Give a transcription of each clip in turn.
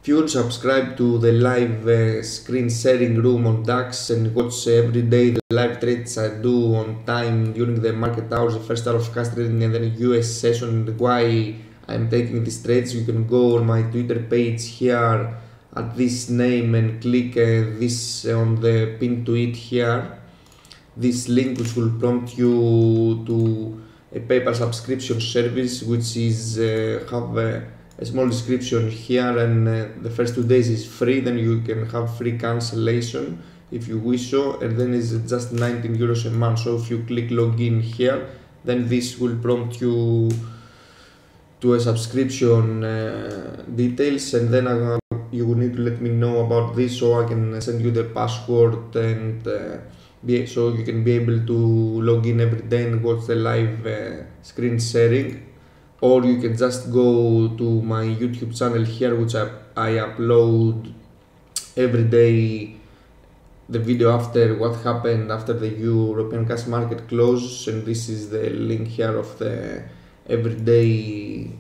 If you want to subscribe to the live screen sharing room on DAX and watch every day the live trades I do on time during the market hours, the first hour of cash trading and then US session, and why I'm taking these trades, you can go on my Twitter page here at this name and click this on the pin tweet here, this link which will prompt you to a PayPal subscription service which is have a small description here, and the first 2 days is free, then you can have free cancellation if you wish so, and then it's just 19 euros a month. So if you click login here, then this will prompt you to a subscription details, and then you will need to let me know about this so I can send you the password, and so you can be able to log in every day and watch the live screen sharing. Or you can just go to my YouTube channel here, which I upload every day the video after what happened after the European cash market closes, and this is the link here of the everyday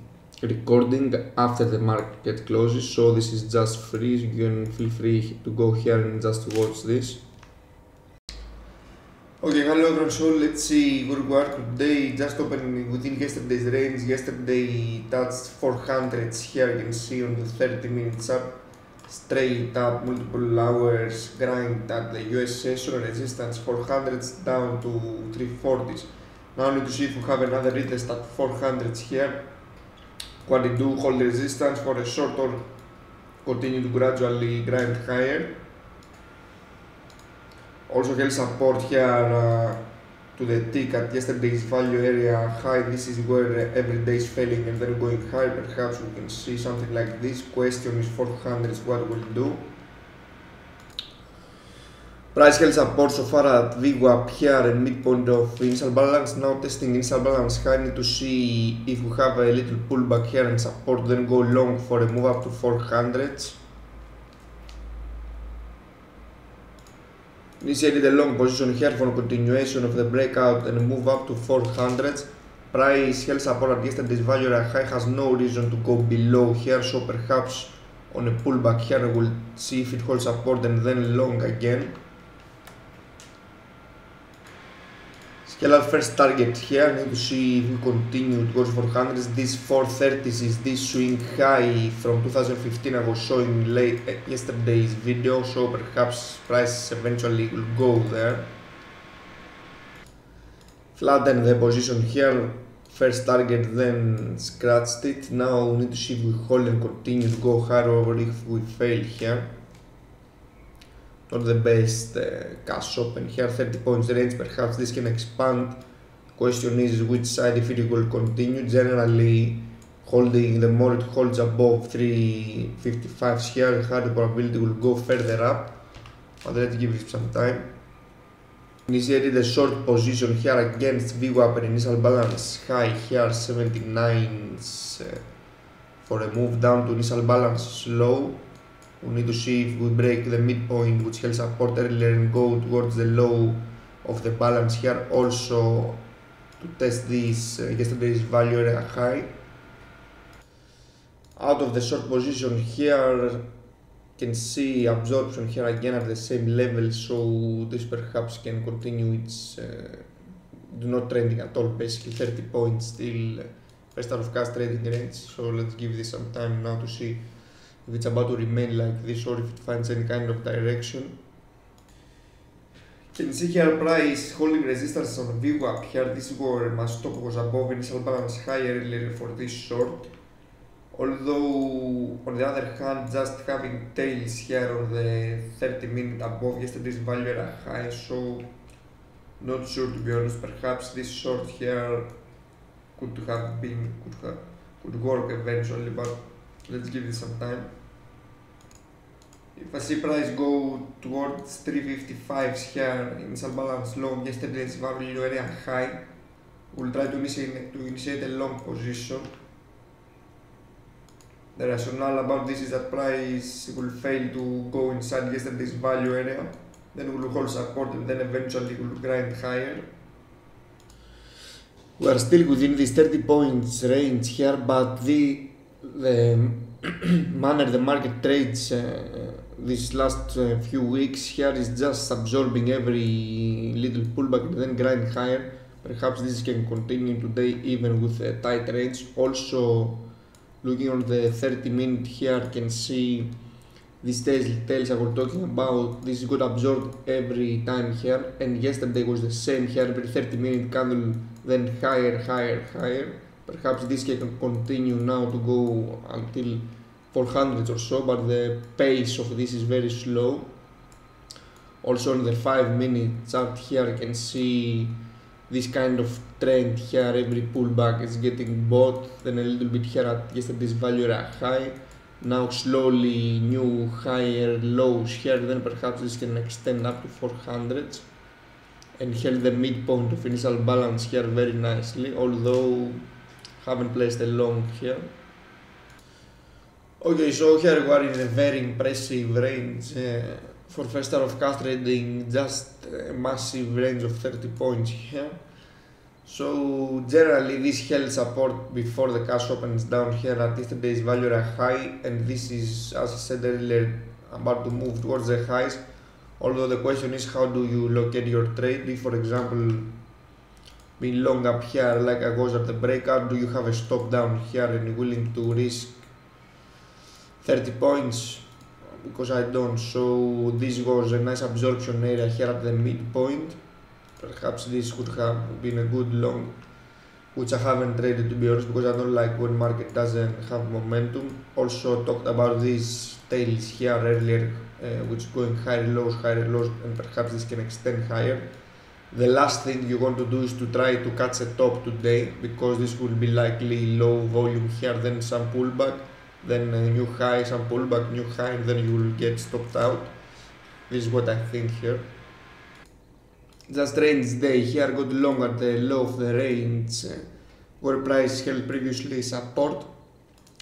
recording after the market closes. So this is just free, so you can feel free to go here and just watch this. Okay, hello everyone, so let's see where we are today. Just opening within yesterday's range. Yesterday touched 400s here, you can see on the 30 minutes up, straight up, multiple hours grind at the US session, resistance 400s down to 340s. Now I need to see if we have another retest at 400s here. What they do, hold the resistance for a short or continue to gradually grind higher. Also held support here to the tick at yesterday's value area high. This is where every day is failing and then going higher. Perhaps we can see something like this. Question is 400 is what we'll do. Price held support so far at VWAP here and midpoint of initial balance. Now testing initial balance high. Need to see if we have a little pullback here and support, then go long for a move up to 400s. Initiated a long position here for continuation of the breakout and move up to 400s. Price held support at yesterday's value area high, has no reason to go below here, so perhaps on a pullback here we'll see if it holds support and then long again. Scalar first target here, need to see if we continue towards 400s. This 430s is this swing high from 2015 I was showing late yesterday's video, so perhaps price eventually will go there. Flatten the position here, first target, then scratched it. Now we need to see if we hold and continue to go higher or if we fail here. Not the best cash open here, 30 points range, perhaps this can expand. Question is which side, if it will continue. Generally holding, the more it holds above 355s here, the higher the probability will go further up, but let's give it some time. Initiated a short position here against VWAP and initial balance high here, 79s for a move down to initial balance low. We need to see if we break the midpoint which held support earlier and go towards the low of the balance here, also to test this yesterday's value area high. Out of the short position here, can see absorption here again at the same level, so this perhaps can continue its do not trending at all, basically 30 points still first out of cash trading range. So let's give this some time now to see if it's about to remain like this or if it finds any kind of direction. You can see here price holding resistance on VWAP here. This is where my stop was above initial balance high earlier for this short. Although on the other hand, just having tails here on the 30 minute above yesterday's value area high, so not sure to be honest. Perhaps this short here could have been could work eventually, but let's give it some time. If I see price go towards 355s here, initial balance low, yesterday's value area high, we'll try to initiate a long position. The rationale about this is that price will fail to go inside yesterday's value area, then will hold support and then eventually will grind higher. We are still within this 30 points range here, but the manner the market trades these last few weeks here is just absorbing every little pullback and then grind higher. Perhaps this can continue today even with a tight range. Also, looking on the 30-minute here, can see these tails I was talking about. This got absorbed every time here, and yesterday was the same here, every 30-minute candle, then higher. Perhaps this can continue now to go until 400 or so, but the pace of this is very slow. Also on the 5-minute chart here, you can see this kind of trend here. Every pullback is getting bought, then a little bit here at yesterday's value area high. Now slowly new higher lows here, then perhaps this can extend up to 400 and held the midpoint of initial balance here very nicely, although haven't placed a long here. Okay, so here we are in a very impressive range for first hour of cash trading, just a massive range of 30 points here. So generally this held support before the cash opens down here at yesterday's value area high, and this is, as I said earlier, about to move towards the highs. Although the question is, how do you locate your trade? If for example being long up here like I was at the breakout, do you have a stop down here and willing to risk 30 points? Because I don't. So this was a nice absorption area here at the midpoint. Perhaps this could have been a good long, which I haven't traded, to be honest, because I don't like when market doesn't have momentum. Also talked about these tails here earlier, which going higher lows, and perhaps this can extend higher. The last thing you want to do is to try to catch a top today, because this will be likely low volume here, then some pullback, then a new high, some pullback, new high, and then you will get stopped out. This is what I think here. Just range day here, got long at the low of the range where price held previously support.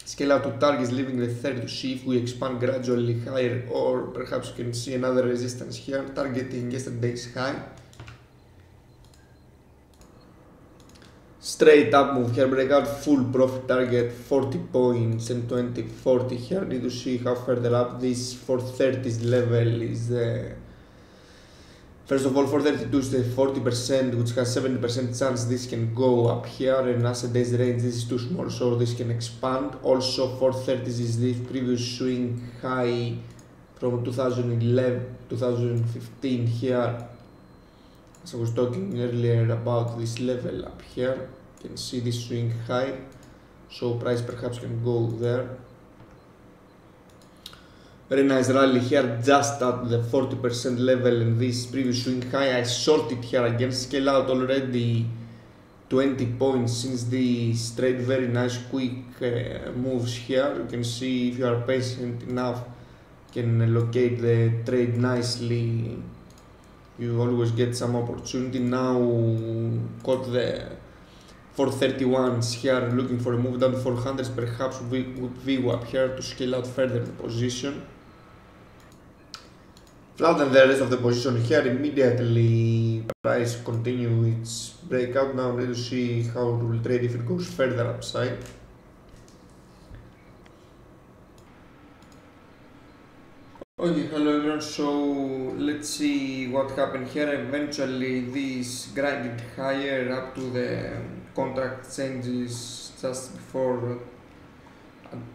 Scale out to targets, leaving the 30 to see if we expand gradually higher, or perhaps you can see another resistance here targeting yesterday's high. Straight up move here, breakout full profit target 40 points and 2040 here. Need to see how further up. This 430s level is the first of all 432 is the 40%, which has 70% chance this can go up here, and as a day's range this is too small, so this can expand. Also 430s is this previous swing high from 2015 here. As I was talking earlier about this level up here, you can see this swing high, so price perhaps can go there. Very nice rally here, just at the 40% level in this previous swing high. I shorted here again, scale out already 20 points since this trade. Very nice quick moves here. You can see if you are patient enough, can locate the trade nicely. You always get some opportunity. Now got the 431s here, looking for a move down to 400s, perhaps with VWAP here to scale out further the position. Flatten the rest of the position here immediately. Price continue its breakout. Now need to see how it will trade if it goes further upside. Okay, hello everyone, so let's see what happened here. Eventually this grinded higher up to the contract changes just before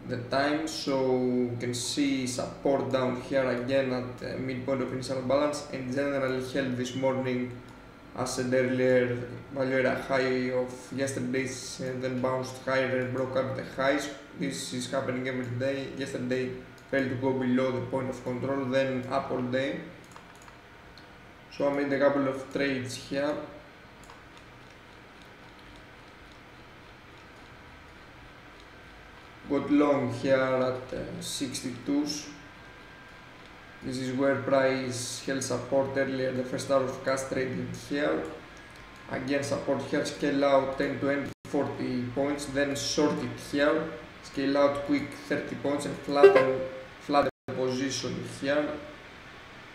the time, so you can see support down here again at the midpoint of initial balance, and generally held this morning as said earlier, value area high of yesterday's, then bounced higher and broke up the highs. This is happening every day. Yesterday failed to go below the point of control, then up all day. So I made a couple of trades here. Got long here at 62s. This is where price held support earlier, the first hour of cash trading here. Again support here, scale out 10, 20, 40 points, then shorted here, scale out quick 30 points and flatten the position here.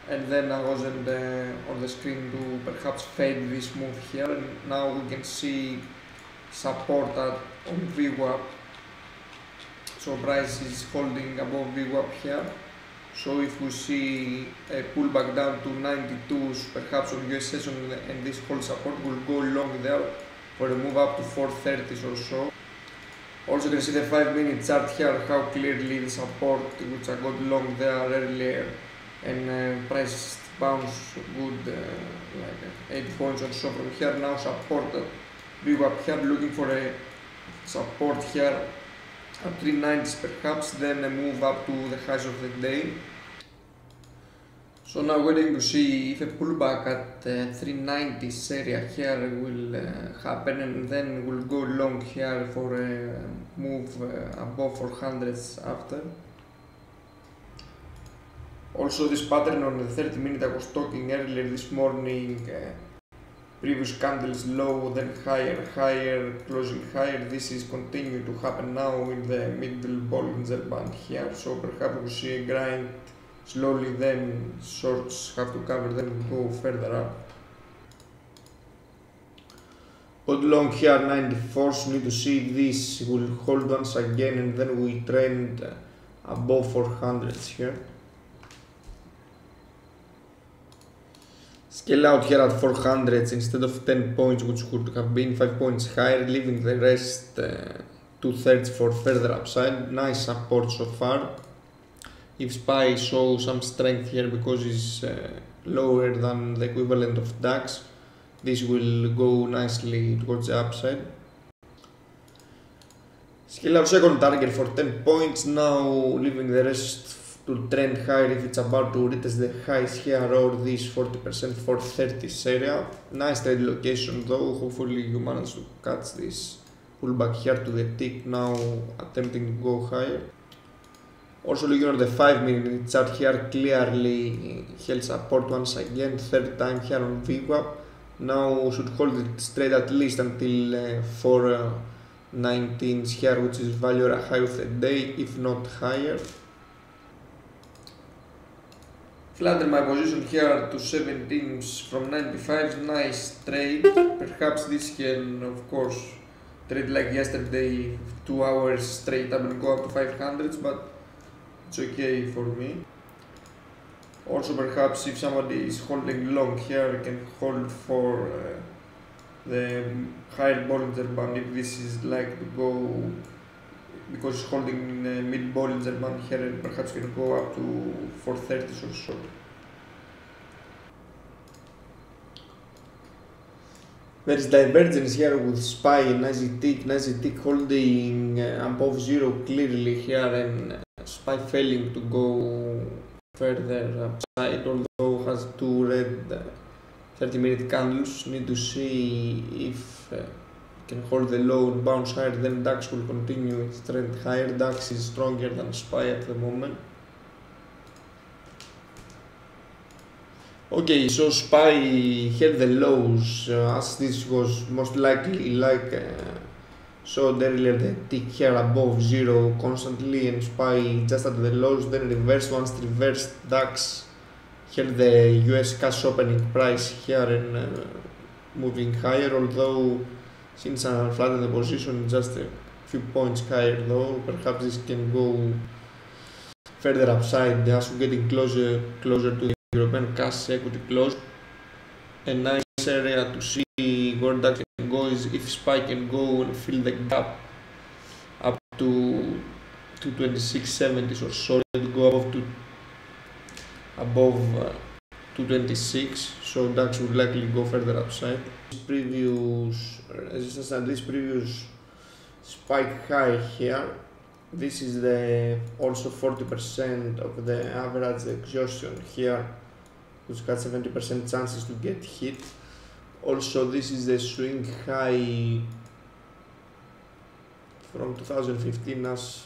And then I wasn't on the screen to perhaps fade this move here, and now we can see support on VWAP. So price is holding above VWAP here. So if we see a pullback down to 92s perhaps on US session and this hold support, will go long there for a move up to 430s or so. Also you can see the 5-minute chart here, how clearly the support which I got long there earlier and price bounce good like 8 points or so from here. Now support VWAP here, looking for a support here at 390s perhaps, then a move up to the highs of the day. So now waiting to see if a pullback at 390s area here will happen, and then we'll go long here for a move above 400s after. Also this pattern on the 30-minute I was talking earlier this morning, previous candles low, then higher, higher, closing higher. This is continuing to happen now in the middle Bollinger Band here, so perhaps we see a grind slowly, then shorts have to cover, then go further up. Put long here 94s, need to see if this will hold once again and then we trend above 400s here. Scale out here at 400s instead of 10 points, which could have been 5 points higher, leaving the rest 2/3 for further upside. Nice support so far. If SPY shows some strength here because it's lower than the equivalent of DAX, this will go nicely towards the upside. Scale out second target for 10 points, now leaving the rest to trend higher if it's about to retest the highs here or this 40% 430s area. Nice trade location though, hopefully you manage to catch this pullback here to the tick, now attempting to go higher. Also looking at the 5-minute chart here, clearly held support once again, third time here on VWAP. Now should hold it straight at least until 419s here, which is value or a high of the day, if not higher. Flatten my position here to 17s from 95s, nice trade. Perhaps this can of course trade like yesterday, 2 hours straight up and go up to 500s, but it's okay for me. Also perhaps if somebody is holding long here, can hold for the higher Bollinger Band if this is like to go, because it's holding mid Bollinger Band here and perhaps can go up to 430s or so. There is divergence here with SPY, nice tick holding above zero clearly here, and SPY failing to go further upside, although has two red 30-minute candles. Need to see if can hold the low and bounce higher, then DAX will continue its trend higher. DAX is stronger than SPY at the moment. Okay, so SPY held the lows as this was most likely like showed earlier, the tick here above zero constantly, and SPY just at the lows, then reversed. Once reversed, DAX held the US cash opening price here and moving higher, although since I flattened the position just a few points higher though, perhaps this can go further upside as we're getting closer to the European cash equity close. A nice area to see where DAX can go is if SPY can go and fill the gap up to 226.70s or so, to go above 226, so DAX would likely go further upside. Previous resistance and this previous spike high here, this is the also 40% of the average exhaustion here, which has 70% chances to get hit. Also this is the swing high from 2015 as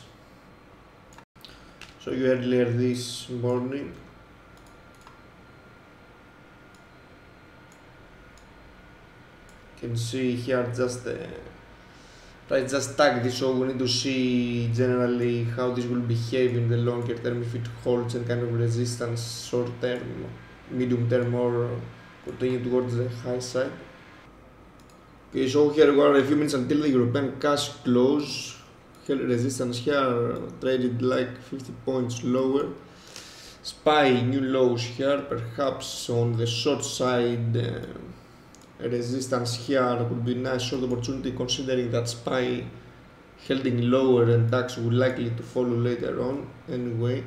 showed you earlier this morning. You can see here just the price just tagged this, so we need to see generally how this will behave in the longer term, if it holds any kind of resistance short term, medium term, or continue towards the high side. Okay, so here we are a few minutes until the European cash close. resistance here, traded like 50 points lower. SPY new lows here, perhaps on the short side. Resistance here would be a nice short opportunity considering that SPY holding lower and DAX will likely to follow later on. Anyway,